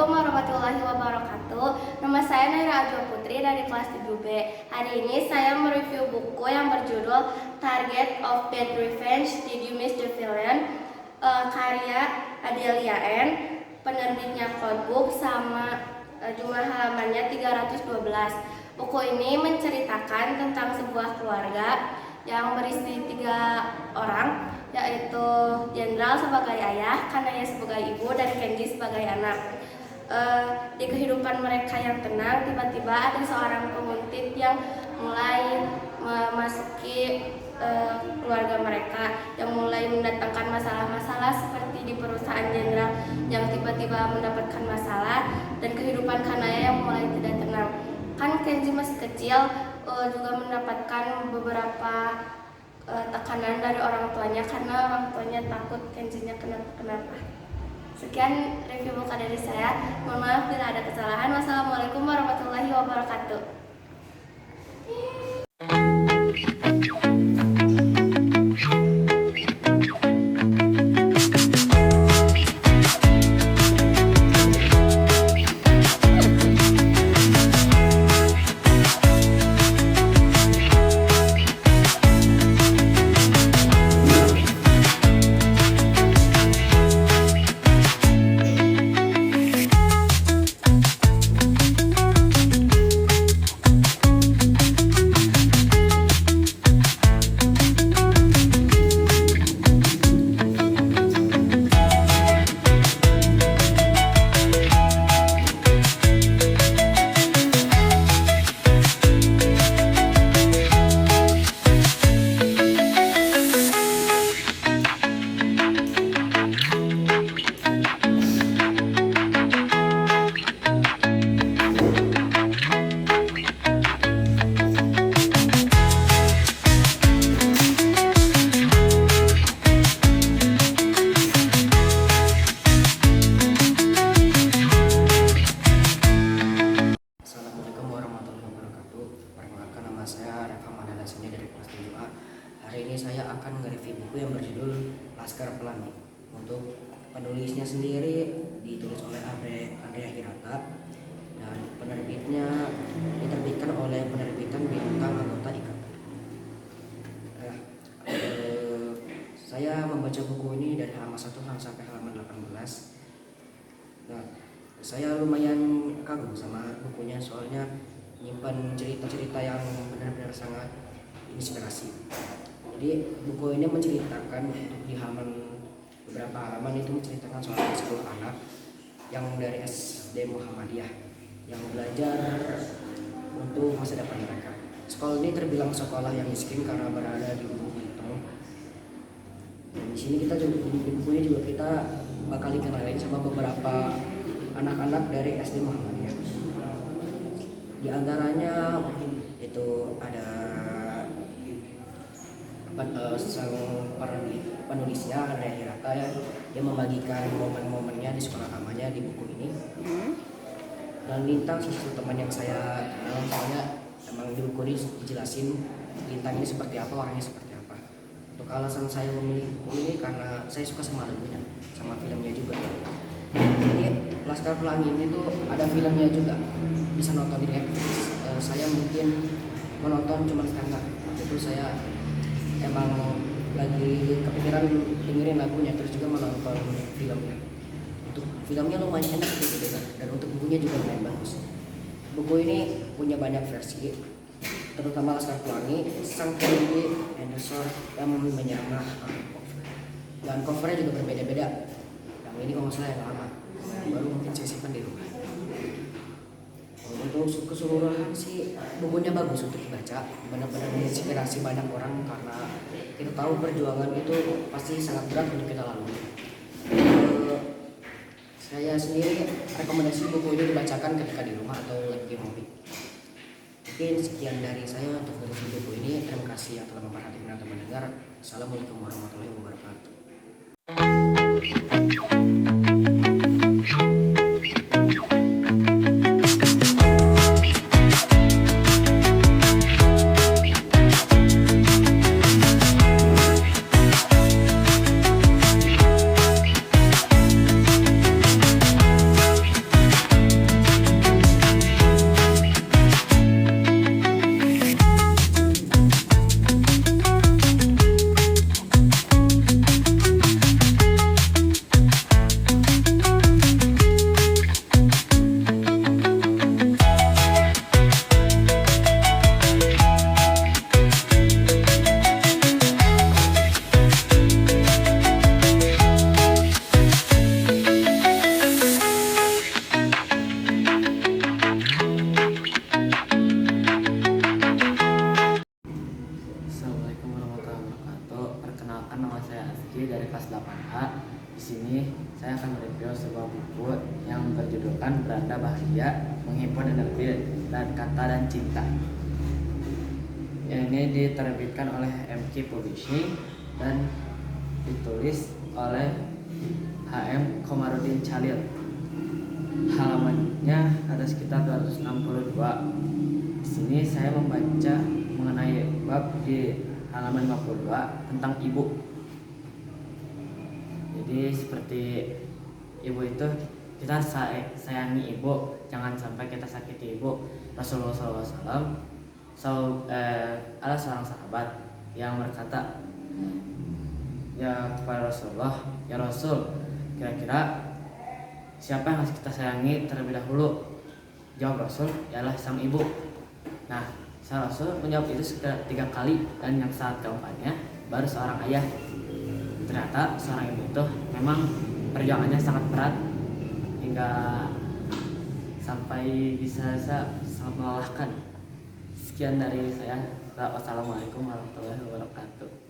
Assalamualaikum warahmatullahi wabarakatuh. Nama saya Naira Ajwa Putri dari kelas 7B. Hari ini saya mereview buku yang berjudul Target of Bad Revenge, Did You Miss the Villain? Karya Adelia N. Penerbitnya Codebook sama jumlah halamannya 312. Buku ini menceritakan tentang sebuah keluarga yang berisi 3 orang, yaitu Jenderal sebagai ayah, Kanaya sebagai ibu, dan Kenji sebagai anak. Di kehidupan mereka yang tenang, tiba-tiba ada seorang penguntit yang mulai memasuki keluarga mereka, yang mulai mendatangkan masalah-masalah seperti di perusahaan Jenderal yang tiba-tiba mendapatkan masalah, dan kehidupan Kanaya yang mulai tidak tenang. Kan Kenji masih kecil, juga mendapatkan beberapa tekanan dari orang tuanya karena orang tuanya takut Kenjinya kenapa. Sekian review buku dari saya. Mohon maaf bila ada kesalahan. Wassalamualaikum warahmatullahi wabarakatuh. Hari ini saya akan nge-review buku yang berjudul Laskar Pelangi. Untuk penulisnya sendiri ditulis oleh Andrea Hirata, dan penerbitnya diterbitkan oleh penerbitan Bintang Anggota IKAN. Saya membaca buku ini dari halaman 1 sampai halaman 18. Saya lumayan kagum sama bukunya, soalnya menyimpan cerita-cerita yang benar-benar sangat inspirasi. Jadi buku ini menceritakan di beberapa halaman itu menceritakan soal 10 anak yang dari SD Muhammadiyah yang belajar untuk masa depan mereka. Sekolah ini terbilang sekolah yang miskin karena berada di Lubuk Lintung. Dan di sini kita juga di buku ini juga kita bakal dikenalin sama beberapa anak-anak dari SD Muhammadiyah. Di antaranya itu ada sang penulisnya Andrea Hirata yang membagikan momen-momennya di sekolah lamanya di buku ini. Dan Lintang satu teman yang saya kenal, soalnya emang di buku ini dijelasin Lintang ini seperti apa, orangnya seperti apa. Untuk alasan saya memilih buku ini karena saya suka sama lagunya, sama filmnya juga. Jadi Laskar Pelangi ini tuh ada filmnya juga, bisa nonton di Netflix. Saya mungkin menonton cuma setengah, itu saya emang lagi kepikiran dengerin lagunya, terus juga menonton filmnya. Untuk filmnya lumayan enak gitu, dan untuk bukunya juga lumayan bagus. Buku ini punya banyak versi, terutama Laskar Pelangi, Sang Kennedy Anderson yang menyamar dan covernya juga berbeda-beda. Yang ini kalau salah yang lama, baru mungkin saya simpan di rumah. Untuk keseluruhan sih bukunya bagus untuk dibaca, benar-benar menginspirasi banyak orang karena kita tahu perjuangan itu pasti sangat berat untuk kita lalui. Saya sendiri rekomendasi buku ini dibacakan ketika di rumah atau lagi ngopi. Mungkin sekian dari saya untuk review buku ini. Terima kasih telah memperhatikan dan mendengar. Assalamualaikum warahmatullahi wabarakatuh. mereview sebuah buku yang berjudulkan Beranda Bahagia, Menghimpun Energi dan Kata dan Cinta. Ini diterbitkan oleh MQ Publishing dan ditulis oleh HM Komarudin Chalil. Halamannya ada sekitar 262. Di sini saya membaca mengenai bab di halaman 52 tentang ibu. Jadi seperti ibu itu kita harus sayangi ibu, jangan sampai kita sakiti ibu. Rasulullah SAW ada seorang sahabat yang berkata, ya kepada Rasulullah, ya Rasul, kira-kira siapa yang harus kita sayangi terlebih dahulu? Jawab Rasul, ialah sang ibu. Nah, sang Rasul menjawab itu sekitar 3 kali, dan yang saat keempatnya baru seorang ayah. Ternyata seorang ibu itu memang perjuangannya sangat berat hingga sampai bisa sangat melelahkan. Sekian dari saya. Wassalamualaikum warahmatullahi wabarakatuh.